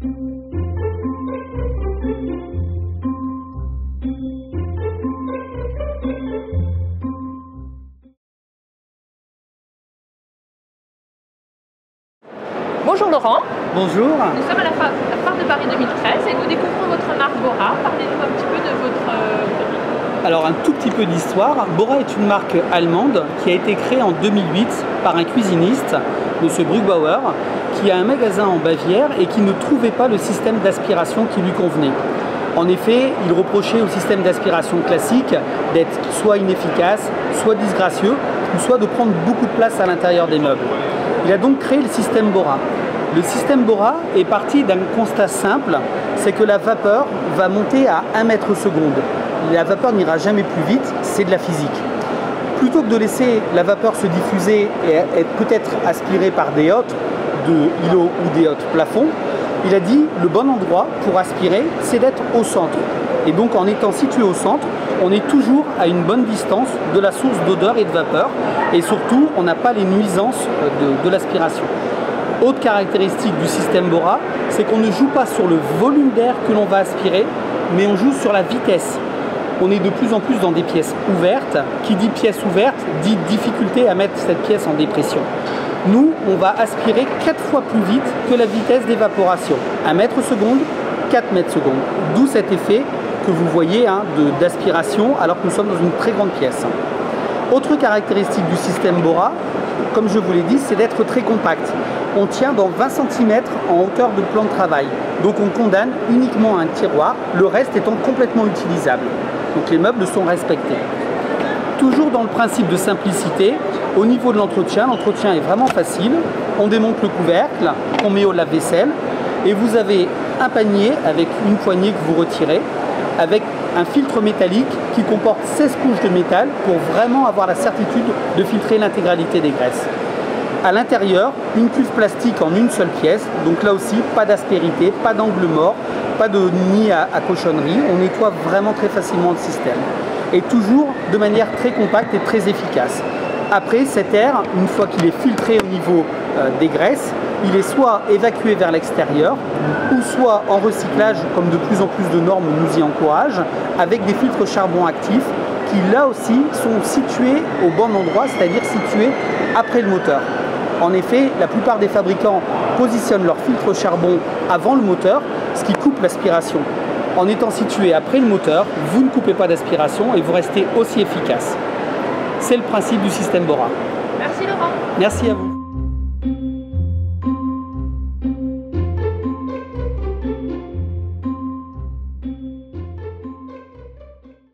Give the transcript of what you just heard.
Bonjour Laurent. Bonjour. Nous sommes à la Foire de Paris 2013 et nous découvrons votre marque Bora. Parlez-nous un petit peu de votre produit. Alors un tout petit peu d'histoire. Bora est une marque allemande qui a été créée en 2008 par un cuisiniste, M. Bruggbauer, qui a un magasin en Bavière et qui ne trouvait pas le système d'aspiration qui lui convenait. En effet, il reprochait au système d'aspiration classique d'être soit inefficace, soit disgracieux, ou soit de prendre beaucoup de place à l'intérieur des meubles. Il a donc créé le système Bora. Le système Bora est parti d'un constat simple, c'est que la vapeur va monter à 1 mètre seconde. La vapeur n'ira jamais plus vite, c'est de la physique. Plutôt que de laisser la vapeur se diffuser et être peut-être aspirée par des hôtes de îlots ou des hôtes plafonds, il a dit le bon endroit pour aspirer, c'est d'être au centre. Et donc en étant situé au centre, on est toujours à une bonne distance de la source d'odeur et de vapeur. Et surtout, on n'a pas les nuisances de l'aspiration. Autre caractéristique du système Bora, c'est qu'on ne joue pas sur le volume d'air que l'on va aspirer, mais on joue sur la vitesse. On est de plus en plus dans des pièces ouvertes. Qui dit pièce ouverte, dit difficulté à mettre cette pièce en dépression. Nous, on va aspirer 4 fois plus vite que la vitesse d'évaporation. 1 mètre seconde, 4 mètres secondes. D'où cet effet que vous voyez d'aspiration alors que nous sommes dans une très grande pièce. Autre caractéristique du système Bora, comme je vous l'ai dit, c'est d'être très compact. On tient dans 20 cm en hauteur de plan de travail. Donc on condamne uniquement un tiroir, le reste étant complètement utilisable. Donc les meubles sont respectés. Toujours dans le principe de simplicité, au niveau de l'entretien est vraiment facile. On démonte le couvercle, on met au lave-vaisselle et vous avez un panier avec une poignée que vous retirez, avec un filtre métallique qui comporte 16 couches de métal pour vraiment avoir la certitude de filtrer l'intégralité des graisses. À l'intérieur, une cuve plastique en une seule pièce, donc là aussi pas d'aspérité, pas d'angle mort, pas de nid à cochonnerie, on nettoie vraiment très facilement le système. Et toujours de manière très compacte et très efficace. Après, cet air, une fois qu'il est filtré au niveau des graisses, il est soit évacué vers l'extérieur, ou soit en recyclage, comme de plus en plus de normes nous y encouragent, avec des filtres charbon actifs qui là aussi sont situés au bon endroit, c'est-à-dire situés après le moteur. En effet, la plupart des fabricants positionnent leur filtre charbon avant le moteur, ce qui coupe l'aspiration. En étant situé après le moteur, vous ne coupez pas d'aspiration et vous restez aussi efficace. C'est le principe du système Bora. Merci Laurent. Merci à vous.